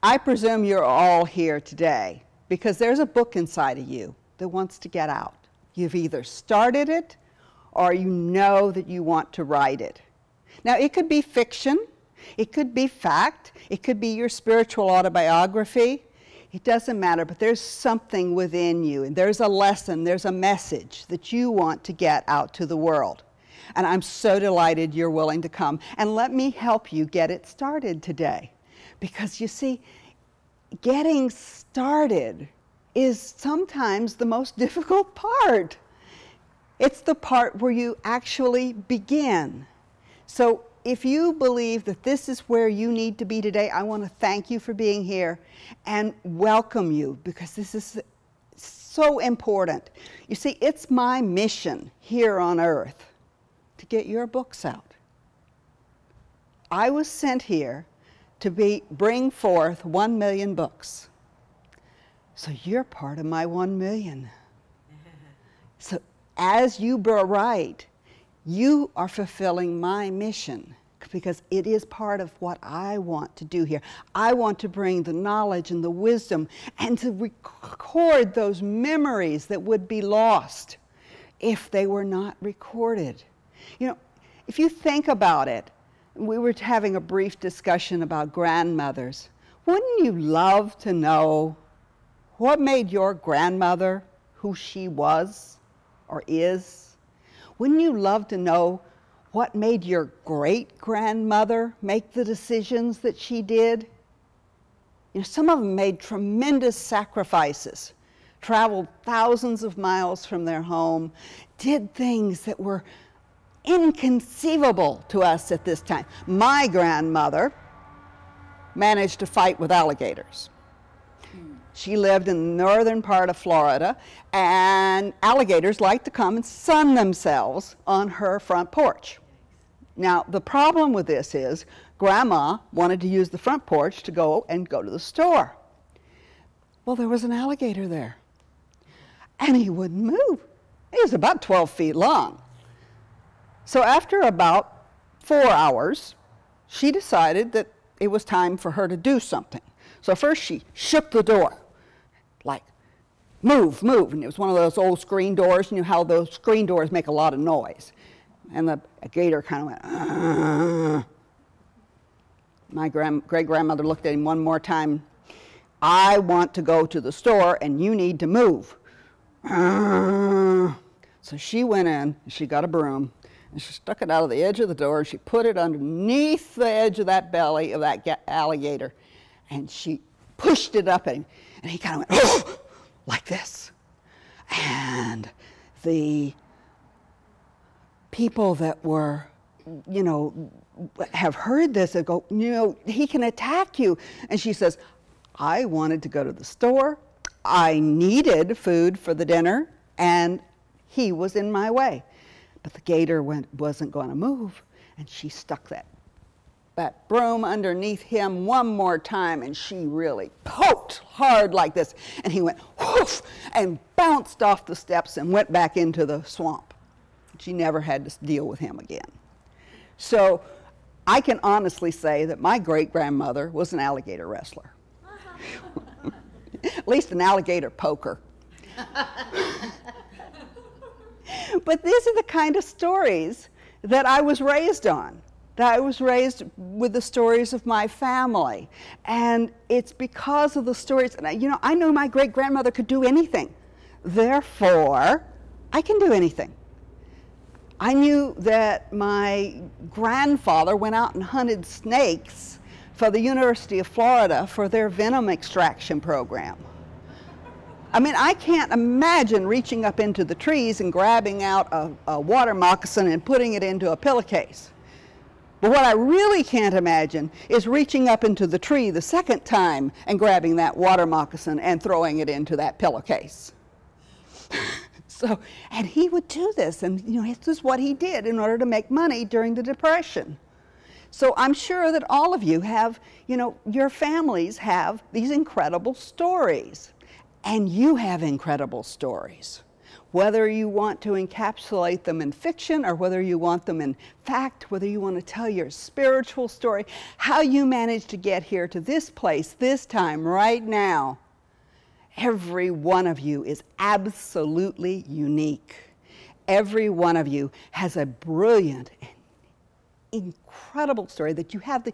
I presume you're all here today because there's a book inside of you that wants to get out. You've either started it or you know that you want to write it. Now, it could be fiction, it could be fact, it could be your spiritual autobiography. It doesn't matter, but there's something within you, and there's a lesson, there's a message that you want to get out to the world. And I'm so delighted you're willing to come, and let me help you get it started today. Because you see, getting started is sometimes the most difficult part. It's the part where you actually begin. So if you believe that this is where you need to be today, I want to thank you for being here and welcome you, because this is so important. You see, it's my mission here on earth to get your books out. I was sent here to bring forth 1 million books. So you're part of my 1 million. So as you write, you are fulfilling my mission, because it is part of what I want to do here. I want to bring the knowledge and the wisdom and to record those memories that would be lost if they were not recorded. You know, if you think about it, we were having a brief discussion about grandmothers. Wouldn't you love to know what made your grandmother who she was or is? Wouldn't you love to know what made your great-grandmother make the decisions that she did? You know, some of them made tremendous sacrifices, traveled thousands of miles from their home, did things that were inconceivable to us at this time. My grandmother managed to fight with alligators. She lived in the northern part of Florida, and alligators like to come and sun themselves on her front porch. Now, the problem with this is Grandma wanted to use the front porch to go to the store. Well, there was an alligator there, and he wouldn't move. He was about 12 feet long. So after about 4 hours, she decided that it was time for her to do something. So first she shook the door, like, move, move. And it was one of those old screen doors. You know how those screen doors make a lot of noise. And the gator kind of went, "Ugh." My great-grandmother looked at him one more time. I want to go to the store, and you need to move. Ugh. So she went in, and she got a broom, and she stuck it out of the edge of the door, and she put it underneath the edge of that belly of that alligator. And she pushed it up at him, and he kind of went, "Oh," like this. And the people that were, you know, have heard this and go, you know, he can attack you. And she says, I wanted to go to the store. I needed food for the dinner, and he was in my way. But the gator wasn't going to move, and she stuck that broom underneath him one more time, and she really poked hard like this, and he went whoosh and bounced off the steps and went back into the swamp. She never had to deal with him again. So I can honestly say that my great-grandmother was an alligator wrestler. At least an alligator poker. But these are the kind of stories that I was raised on. That I was raised with the stories of my family. And it's because of the stories, and you know, I knew my great-grandmother could do anything. Therefore, I can do anything. I knew that my grandfather went out and hunted snakes for the University of Florida for their venom extraction program. I mean, I can't imagine reaching up into the trees and grabbing out a water moccasin and putting it into a pillowcase. But what I really can't imagine is reaching up into the tree the second time and grabbing that water moccasin and throwing it into that pillowcase. So, and he would do this, and you know, this is what he did in order to make money during the Depression. So I'm sure that all of you have, you know, your families have these incredible stories, and you have incredible stories. whether you want to encapsulate them in fiction or whether you want them in fact, whether you want to tell your spiritual story, how you managed to get here to this place, this time, right now. Every one of you is absolutely unique. Every one of you has a brilliant, incredible story that you have the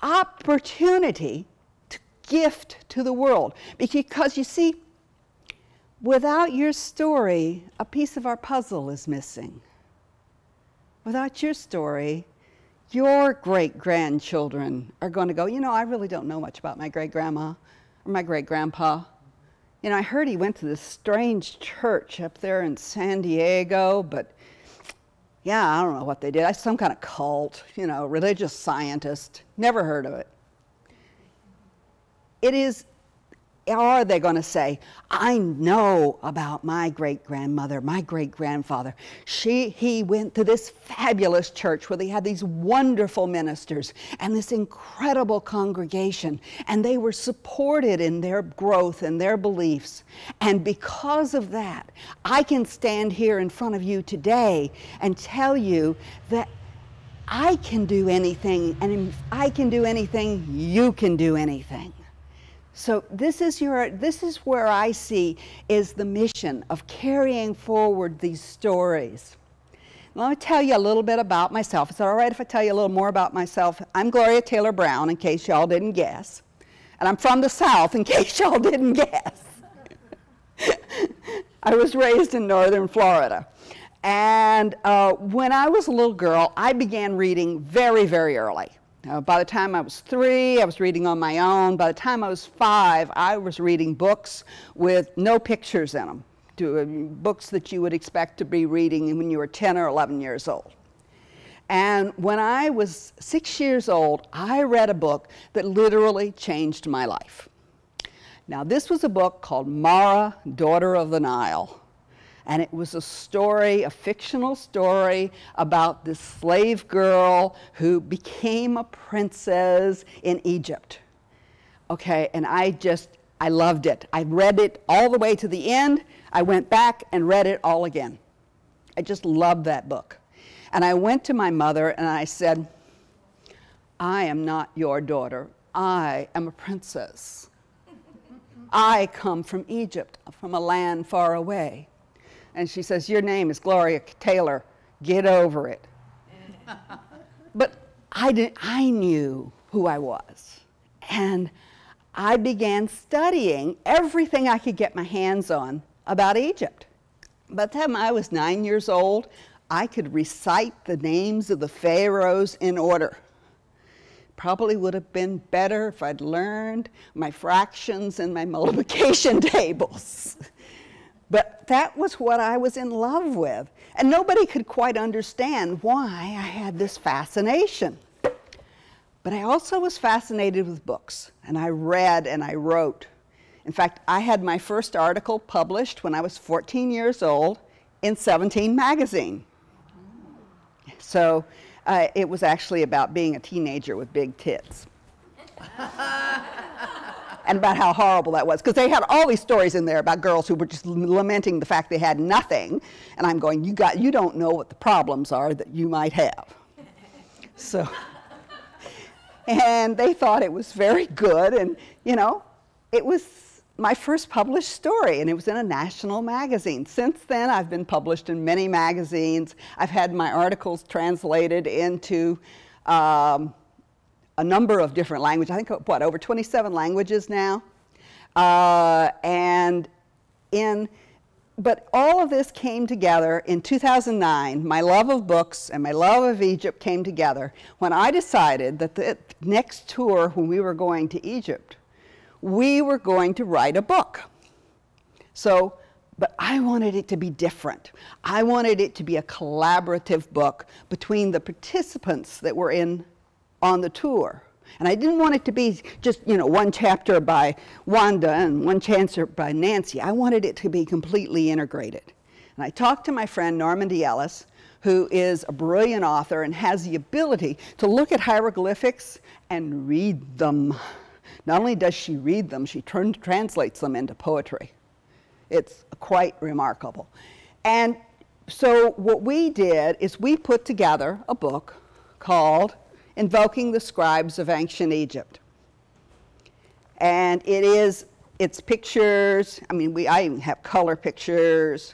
opportunity to gift to the world. Because you see, without your story, a piece of our puzzle is missing. Without your story, your great-grandchildren are going to go, you know, I really don't know much about my great-grandma or my great-grandpa. You know, I heard he went to this strange church up there in San Diego, but yeah, I don't know what they did. Some kind of cult, you know, religious scientist. Never heard of it. Are they going to say, I know about my great-grandmother, my great-grandfather. He went to this fabulous church where they had these wonderful ministers and this incredible congregation, and they were supported in their growth and their beliefs. And because of that, I can stand here in front of you today and tell you that I can do anything, and if I can do anything, you can do anything. So this is where I see is the mission of carrying forward these stories. Let me tell you a little bit about myself. Is it all right if I tell you a little more about myself? I'm Gloria Taylor Brown, in case y'all didn't guess. And I'm from the South, in case y'all didn't guess. I was raised in northern Florida. And when I was a little girl, I began reading very, very early. By the time I was 3, I was reading on my own. By the time I was 5, I was reading books with no pictures in them, books that you would expect to be reading when you were 10 or 11 years old. And when I was 6 years old, I read a book that literally changed my life. Now, this was a book called Mara, Daughter of the Nile. And it was a story, a fictional story about this slave girl who became a princess in Egypt. Okay, and I loved it. I read it all the way to the end. I went back and read it all again. I just loved that book. And I went to my mother and I said, I am not your daughter. I am a princess. I come from Egypt, from a land far away. And she says, your name is Gloria Taylor. Get over it. But I knew who I was. And I began studying everything I could get my hands on about Egypt. By the time I was 9 years old, I could recite the names of the pharaohs in order. Probably would have been better if I'd learned my fractions and my multiplication tables. But that was what I was in love with. And nobody could quite understand why I had this fascination. But I also was fascinated with books. And I read and I wrote. In fact, I had my first article published when I was 14 years old in 17 magazine. So it was actually about being a teenager with big tits. And about how horrible that was. Because they had all these stories in there about girls who were just lamenting the fact they had nothing. And I'm going, you don't know what the problems are that you might have. So, and they thought it was very good. And, you know, it was my first published story. And it was in a national magazine. Since then, I've been published in many magazines. I've had my articles translated into a number of different languages. I think, what, over 27 languages now? But all of this came together in 2009. My love of books and my love of Egypt came together when I decided that the next tour, when we were going to Egypt, we were going to write a book. So, but I wanted it to be different. I wanted it to be a collaborative book between the participants that were on the tour. And I didn't want it to be just, you know, one chapter by Wanda and one chapter by Nancy. I wanted it to be completely integrated. And I talked to my friend Normandy Ellis, who is a brilliant author and has the ability to look at hieroglyphics and read them. Not only does she read them, she translates them into poetry. It's quite remarkable. And so what we did is we put together a book called Invoking the Scribes of Ancient Egypt. And it's pictures, I even have color pictures,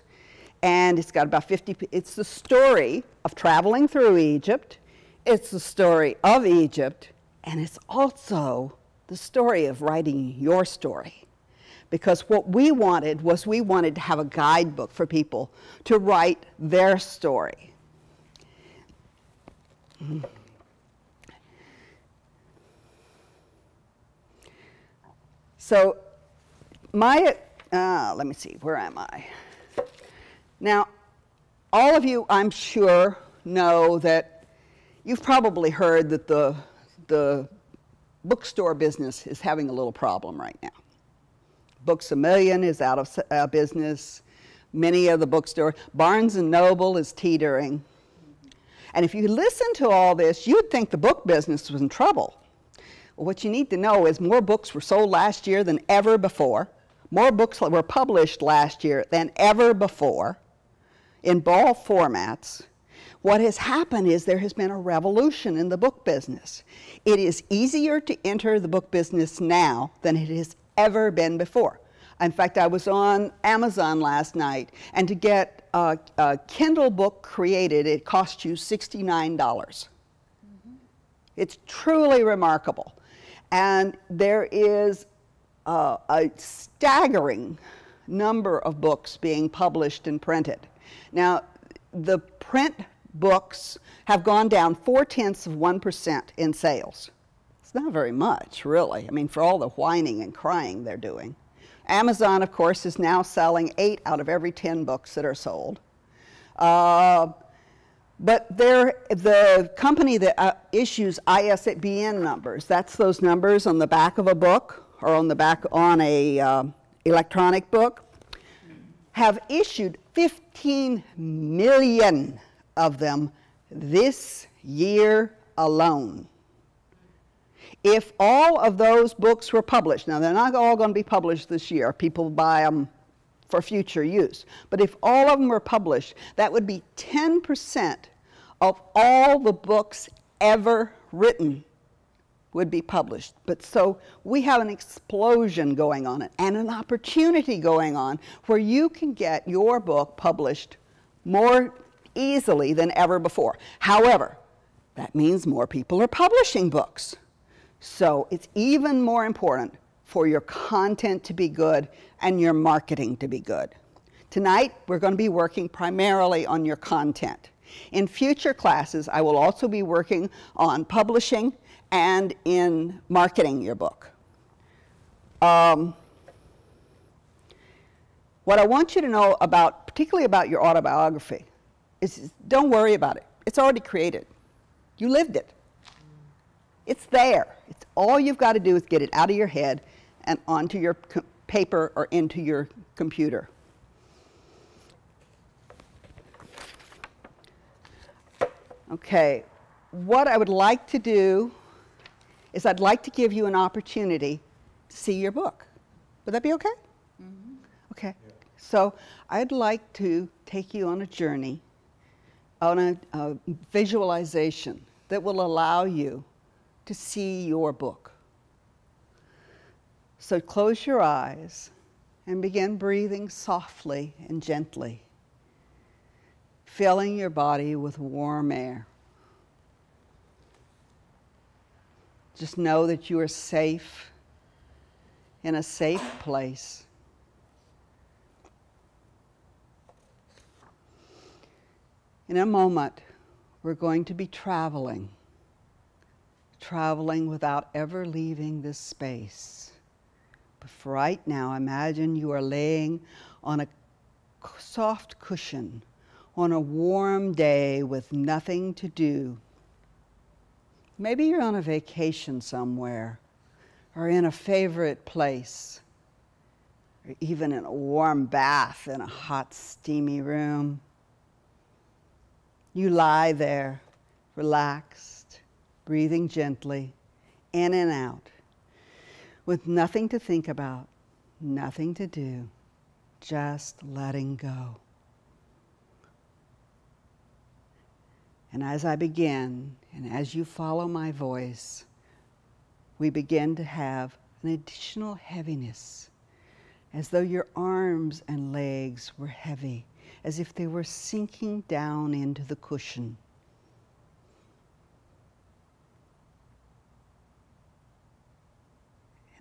and it's got about 50, it's the story of traveling through Egypt, it's the story of Egypt, and it's also the story of writing your story. Because what we wanted was we wanted to have a guidebook for people to write their story. So let me see, where am I? Now, all of you, I'm sure, know that you've probably heard that the bookstore business is having a little problem right now. Books A Million is out of business. Many of the bookstores, Barnes & Noble is teetering. And if you listen to all this, you'd think the book business was in trouble. Well, what you need to know is more books were sold last year than ever before. More books were published last year than ever before in all formats. What has happened is there has been a revolution in the book business. It is easier to enter the book business now than it has ever been before. In fact, I was on Amazon last night, and to get a Kindle book created, it cost you $69. Mm-hmm. It's truly remarkable. And there is a staggering number of books being published and printed. Now, the print books have gone down 0.4% in sales. It's not very much, really. I mean, for all the whining and crying they're doing. Amazon, of course, is now selling 8 out of every 10 books that are sold. But the company that issues ISBN numbers, that's those numbers on the back of a book or on the back on a electronic book, have issued 15 million of them this year alone. If all of those books were published, now they're not all going to be published this year, people buy them for future use, but if all of them were published, that would be 10% of all the books ever written would be published. But so we have an explosion going on and an opportunity going on where you can get your book published more easily than ever before. However, that means more people are publishing books. So it's even more important for your content to be good and your marketing to be good. Tonight, we're going to be working primarily on your content. In future classes, I will also be working on publishing and in marketing your book. What I want you to know about, particularly about your autobiography, is don't worry about it. It's already created. You lived it. It's there. It's all you've got to do is get it out of your head and onto your paper or into your computer. Okay, what I would like to do is I'd like to give you an opportunity to see your book. Would that be okay? Mm-hmm. Okay. Yeah. So I'd like to take you on a journey, on a visualization that will allow you to see your book. So close your eyes and begin breathing softly and gently, filling your body with warm air. Just know that you are safe, in a safe place. In a moment, we're going to be traveling without ever leaving this space. But for right now, imagine you are laying on a soft cushion on a warm day with nothing to do. Maybe you're on a vacation somewhere, or in a favorite place, or even in a warm bath in a hot, steamy room. You lie there, relaxed, breathing gently, in and out, with nothing to think about, nothing to do, just letting go. And as I begin, and as you follow my voice, we begin to have an additional heaviness, as though your arms and legs were heavy, as if they were sinking down into the cushion.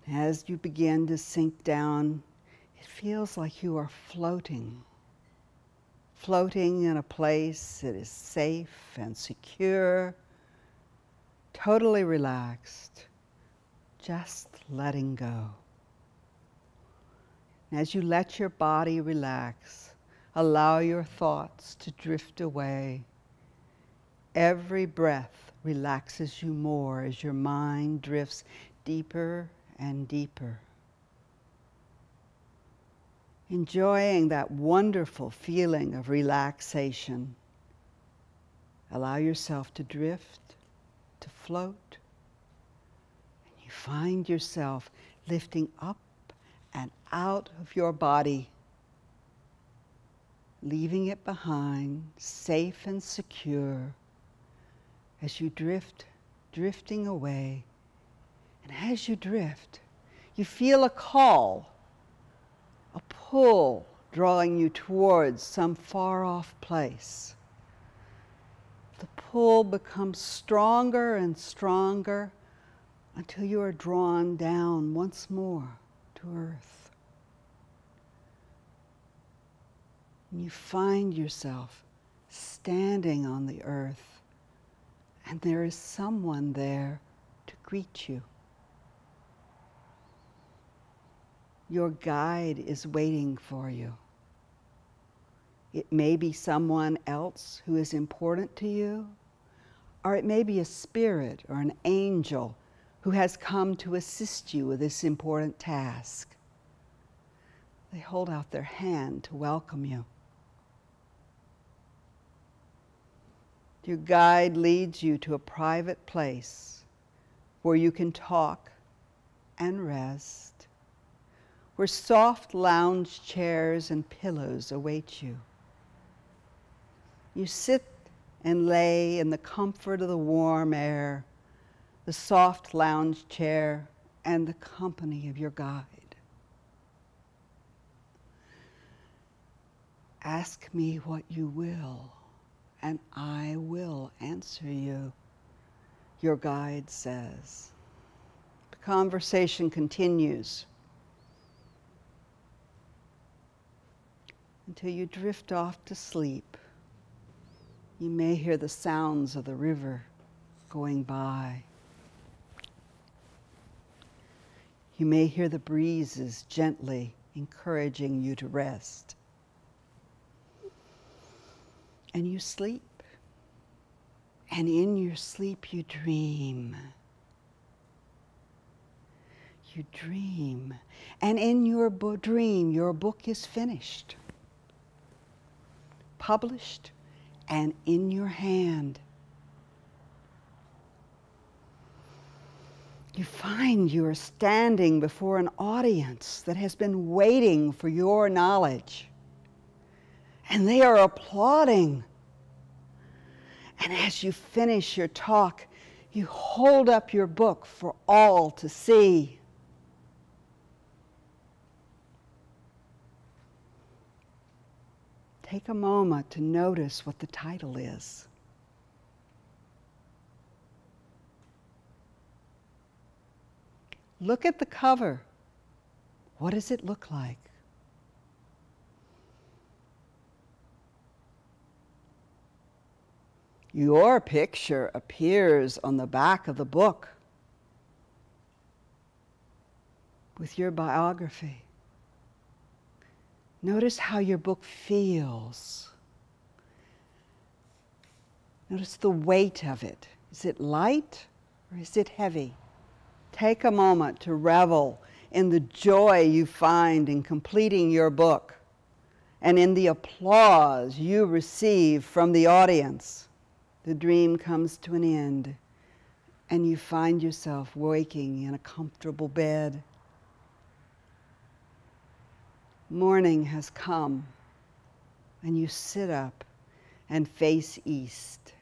And as you begin to sink down, it feels like you are floating. Floating in a place that is safe and secure, totally relaxed, just letting go. And as you let your body relax, allow your thoughts to drift away. Every breath relaxes you more as your mind drifts deeper and deeper. Enjoying that wonderful feeling of relaxation. Allow yourself to drift, to float, and you find yourself lifting up and out of your body, leaving it behind, safe and secure, as you drifting away. And as you drift, you feel a call, a pull drawing you towards some far-off place. The pull becomes stronger and stronger until you are drawn down once more to earth. And you find yourself standing on the earth, and there is someone there to greet you. Your guide is waiting for you. It may be someone else who is important to you, or it may be a spirit or an angel who has come to assist you with this important task. They hold out their hand to welcome you. Your guide leads you to a private place where you can talk and rest, where soft lounge chairs and pillows await you. You sit and lay in the comfort of the warm air, the soft lounge chair, and the company of your guide. Ask me what you will, and I will answer you, your guide says. The conversation continues until you drift off to sleep. You may hear the sounds of the river going by. You may hear the breezes gently encouraging you to rest. And you sleep. And in your sleep you dream. You dream. And in your dream, your book is finished, published, and in your hand. You find you are standing before an audience that has been waiting for your knowledge. And they are applauding. And as you finish your talk, you hold up your book for all to see. Take a moment to notice what the title is. Look at the cover. What does it look like? Your picture appears on the back of the book with your biography. Notice how your book feels. Notice the weight of it. Is it light or is it heavy? Take a moment to revel in the joy you find in completing your book and in the applause you receive from the audience. The dream comes to an end and you find yourself waking in a comfortable bed. Morning has come, and you sit up and face east.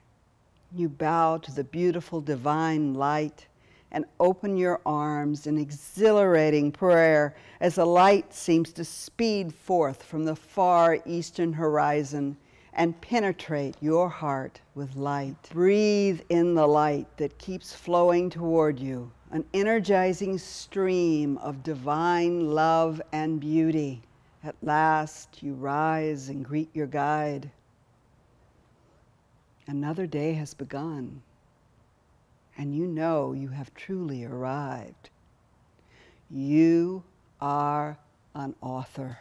You bow to the beautiful divine light and open your arms in exhilarating prayer as the light seems to speed forth from the far eastern horizon and penetrate your heart with light. Breathe in the light that keeps flowing toward you, an energizing stream of divine love and beauty. At last, you rise and greet your guide. Another day has begun, and you know you have truly arrived. You are an author.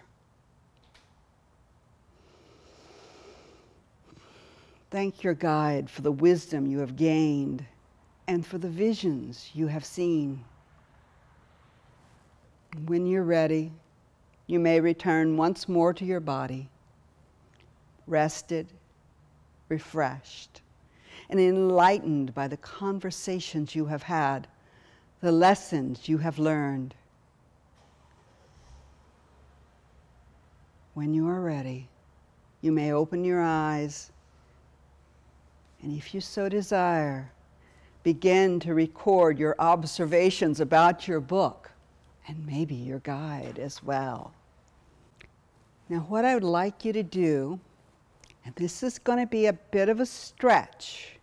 Thank your guide for the wisdom you have gained and for the visions you have seen. When you're ready, you may return once more to your body, rested, refreshed, and enlightened by the conversations you have had, the lessons you have learned. When you are ready, you may open your eyes, and if you so desire, begin to record your observations about your book and maybe your guide as well. Now, what I would like you to do, and this is going to be a bit of a stretch,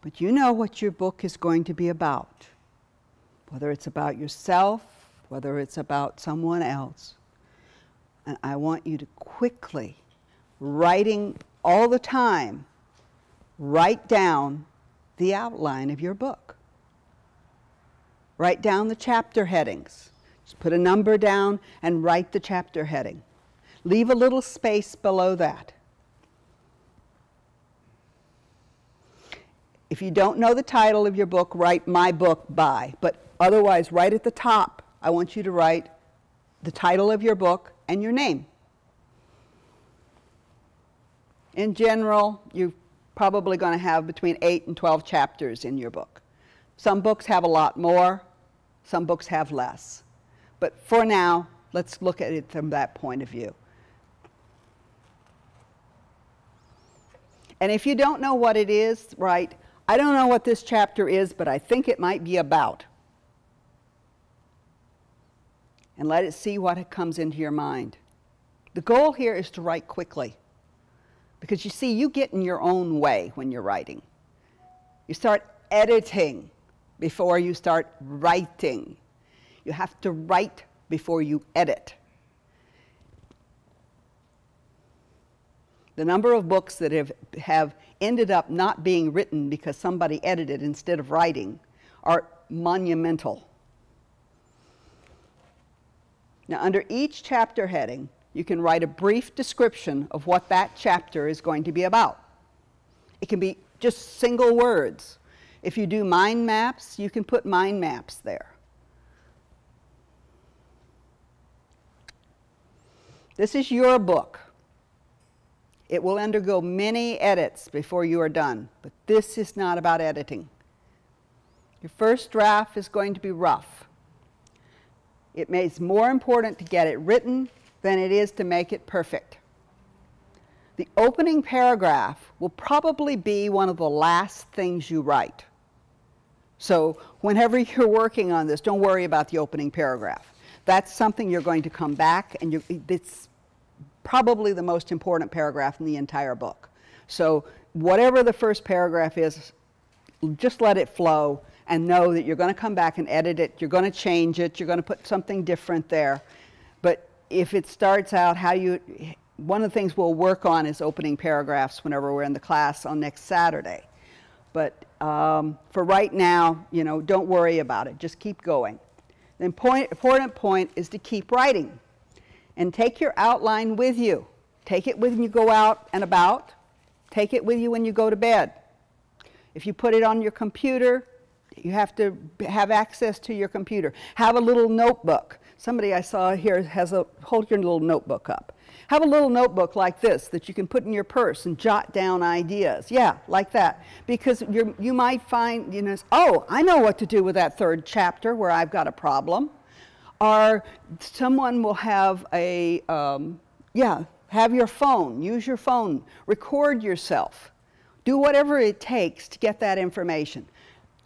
but you know what your book is going to be about, whether it's about yourself, whether it's about someone else. And I want you to quickly, writing all the time, write down the outline of your book. Write down the chapter headings. Just put a number down and write the chapter heading. Leave a little space below that. If you don't know the title of your book, write "My Book By," but otherwise, right at the top, I want you to write the title of your book and your name. In general, you're probably going to have between 8 and 12 chapters in your book. Some books have a lot more, some books have less. But for now, let's look at it from that point of view. And if you don't know what it is, write, "I don't know what this chapter is, but I think it might be about." And let it see what comes into your mind. The goal here is to write quickly. Because you see, you get in your own way when you're writing. You start editing before you start writing. You have to write before you edit. The number of books that have ended up not being written because somebody edited instead of writing are monumental. Now, under each chapter heading, you can write a brief description of what that chapter is going to be about. It can be just single words. If you do mind maps, you can put mind maps there. This is your book. It will undergo many edits before you are done, but this is not about editing. Your first draft is going to be rough. It's more important to get it written than it is to make it perfect. The opening paragraph will probably be one of the last things you write. So whenever you're working on this, don't worry about the opening paragraph. That's something you're going to come back, and it's probably the most important paragraph in the entire book. So whatever the first paragraph is, just let it flow and know that you're going to come back and edit it, you're going to change it, you're going to put something different there. But if it starts out one of the things we'll work on is opening paragraphs whenever we're in the class on next Saturday. But for right now, don't worry about it. Just keep going. The important point is to keep writing. And take your outline with you. Take it when you go out and about. Take it with you when you go to bed. If you put it on your computer, you have to have access to your computer. Have a little notebook. Somebody I saw here hold your little notebook up. Have a little notebook like this that you can put in your purse and jot down ideas. Yeah, like that. Because you might find, oh, I know what to do with that third chapter where I've got a problem. Or someone will have a, have your phone, use your phone, record yourself. Do whatever it takes to get that information.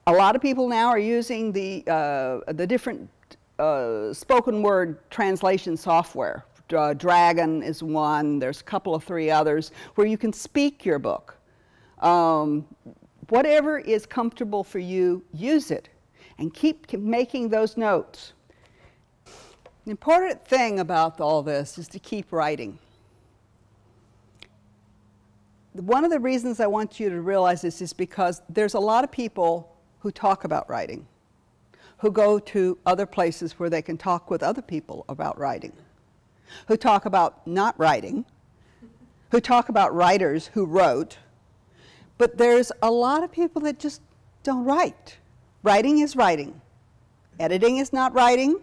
A lot of people now are using the different spoken word translation software. Dragon is one, there's a couple of 3 others, where you can speak your book. Whatever is comfortable for you, use it, and keep making those notes. The important thing about all this is to keep writing. One of the reasons I want you to realize this is because there's a lot of people who talk about writing, who go to other places where they can talk with other people about writing, who talk about not writing, who talk about writers who wrote, but there's a lot of people that just don't write. Writing is writing. Editing is not writing.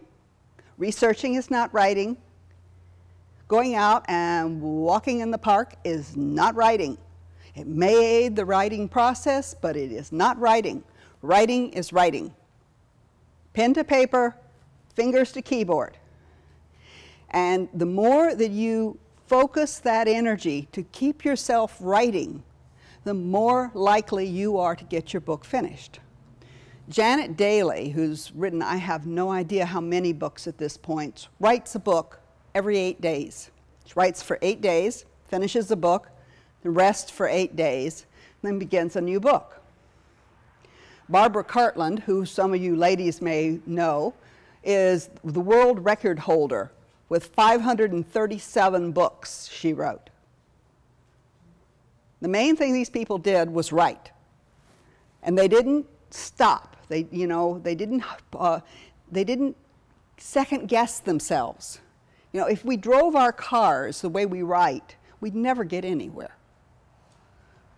Researching is not writing. Going out and walking in the park is not writing. It may aid the writing process, but it is not writing. Writing is writing. Pen to paper, fingers to keyboard. And the more that you focus that energy to keep yourself writing, the more likely you are to get your book finished. Janet Daly, who's written, I have no idea how many books at this point, writes a book every 8 days. She writes for 8 days, finishes the book, the rest for 8 days, then begins a new book. Barbara Cartland, who some of you ladies may know, is the world record holder with 537 books she wrote. The main thing these people did was write. And they didn't stop. They didn't second guess themselves. If we drove our cars the way we write, we'd never get anywhere.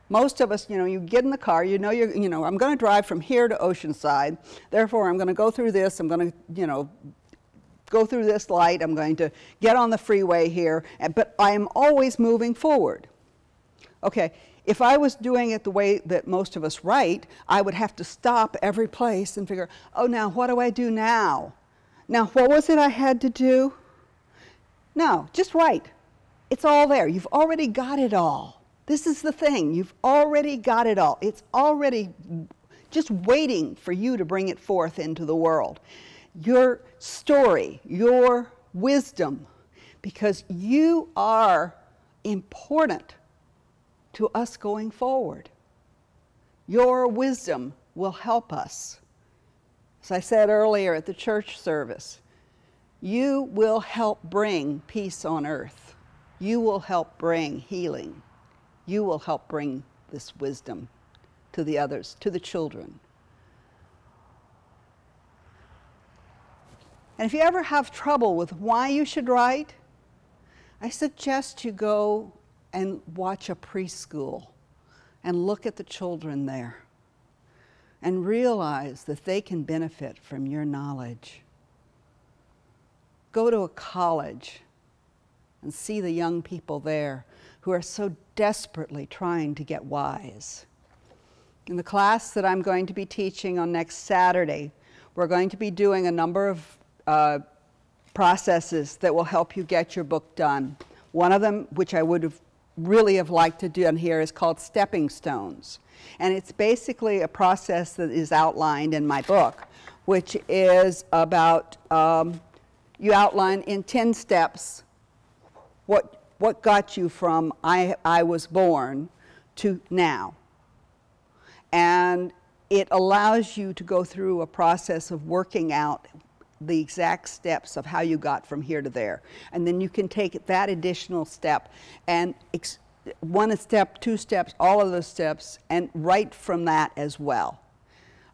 Most of us, you get in the car, I'm going to drive from here to Oceanside, therefore I'm going to go through this, I'm going to, go through this light, I'm going to get on the freeway here, but I am always moving forward. Okay, if I was doing it the way that most of us write, I would have to stop every place and figure, oh, now what do I do now? Now, what was it I had to do? No, just write. It's all there. You've already got it all. This is the thing. You've already got it all. It's already just waiting for you to bring it forth into the world. Your story, your wisdom, because you are important to us going forward. Your wisdom will help us. As I said earlier at the church service, you will help bring peace on earth. You will help bring healing. You will help bring this wisdom to the others, to the children. And if you ever have trouble with why you should write, I suggest you go and watch a preschool and look at the children there and realize that they can benefit from your knowledge. Go to a college and see the young people there who are so desperately trying to get wise. In the class that I'm going to be teaching on next Saturday, we're going to be doing a number of processes that will help you get your book done. One of them, which I would have really have liked to do on here, is called Stepping Stones. And it's basically a process that is outlined in my book, which is about, you outline in 10 steps what got you from I was born to now. And it allows you to go through a process of working out the exact steps of how you got from here to there. And then you can take that additional step and one step, 2 steps, all of those steps, and write from that as well.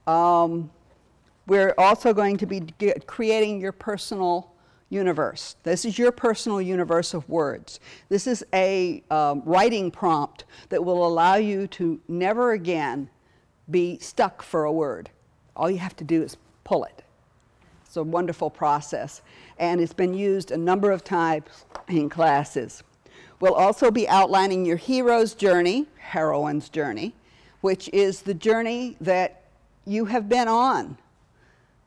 We're also going to be creating your personal universe. This is your personal universe of words. This is a writing prompt that will allow you to never again be stuck for a word. All you have to do is pull it. It's a wonderful process, and it's been used a number of times in classes. We'll also be outlining your hero's journey, heroine's journey, which is the journey that you have been on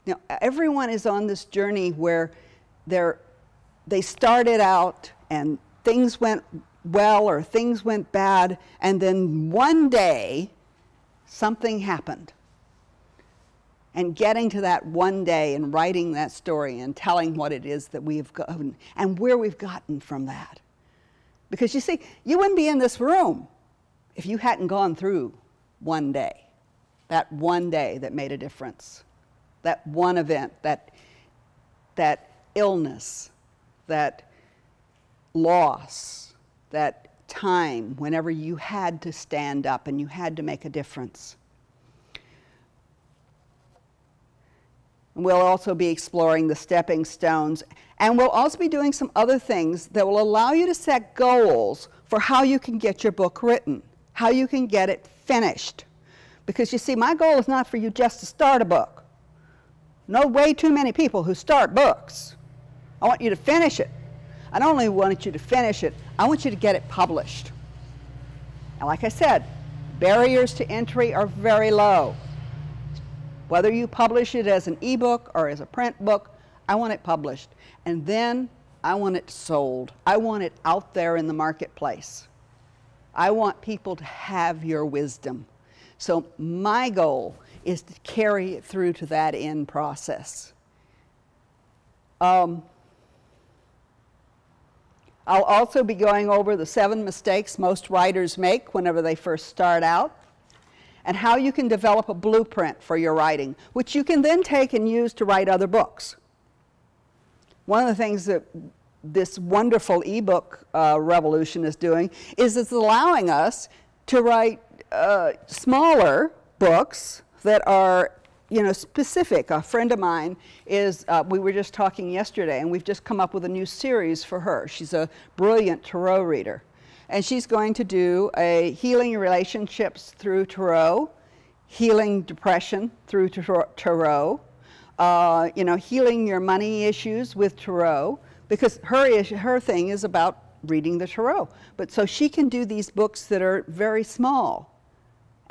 You know, everyone is on this journey where they started out and things went well or things went bad, and then one day something happened. And getting to that one day and writing that story and telling what it is that we've gotten and where we've gotten from that. Because you see, you wouldn't be in this room if you hadn't gone through one day. That one day that made a difference. That one event, that illness, that loss, that time whenever you had to stand up and you had to make a difference. We'll also be exploring the stepping stones, and we'll also be doing some other things that will allow you to set goals for how you can get your book written, how you can get it finished. Because you see, my goal is not for you just to start a book. No, way too many people who start books. I want you to finish it. I don't only want you to finish it, I want you to get it published. And like I said, barriers to entry are very low. Whether you publish it as an ebook or as a print book, I want it published. And then I want it sold. I want it out there in the marketplace. I want people to have your wisdom. So my goal is to carry it through to that end process. I'll also be going over the 7 mistakes most writers make whenever they first start out, and how you can develop a blueprint for your writing, which you can then take and use to write other books. One of the things that this wonderful ebook revolution is doing is it's allowing us to write smaller books that are, you know, specific. A friend of mine is, we were just talking yesterday, and we've just come up with a new series for her. She's a brilliant tarot reader. And she's going to do a healing relationships through tarot, healing depression through tarot, you know, healing your money issues with tarot, because her thing is about reading the tarot. But so she can do these books that are very small,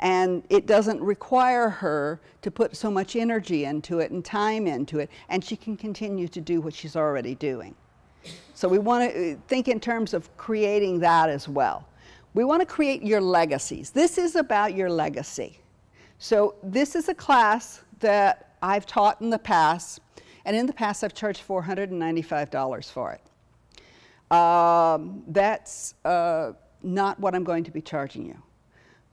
and it doesn't require her to put so much energy into it and time into it, and she can continue to do what she's already doing. So we want to think in terms of creating that as well. We want to create your legacies. This is about your legacy. So this is a class that I've taught in the past, and in the past I've charged $495 for it. That's not what I'm going to be charging you.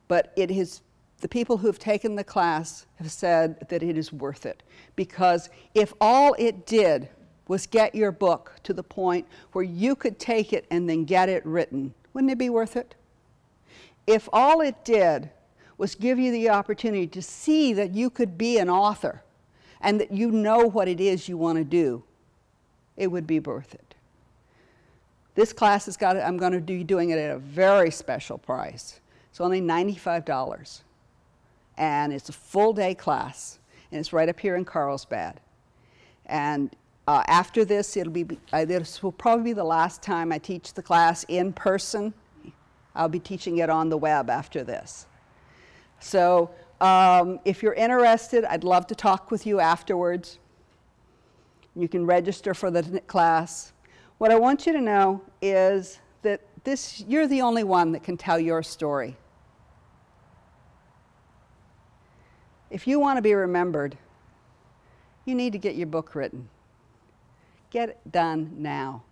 But it is, the people who have taken the class have said that it is worth it. Because if all it did was get your book to the point where you could take it and then get it written, wouldn't it be worth it? If all it did was give you the opportunity to see that you could be an author and that you know what it is you want to do, it would be worth it. This class has got, I'm going to be doing it at a very special price. It's only $95. And it's a full day class, and it's right up here in Carlsbad. And after this, this will probably be the last time I teach the class in person. I'll be teaching it on the web after this. So if you're interested, I'd love to talk with you afterwards. You can register for the class. What I want you to know is that you're the only one that can tell your story. If you want to be remembered, you need to get your book written. Get it done now.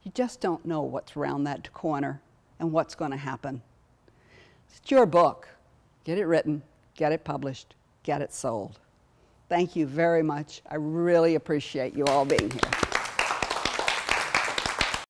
You just don't know what's around that corner and what's going to happen. It's your book. Get it written, get it published, get it sold. Thank you very much. I really appreciate you all being here.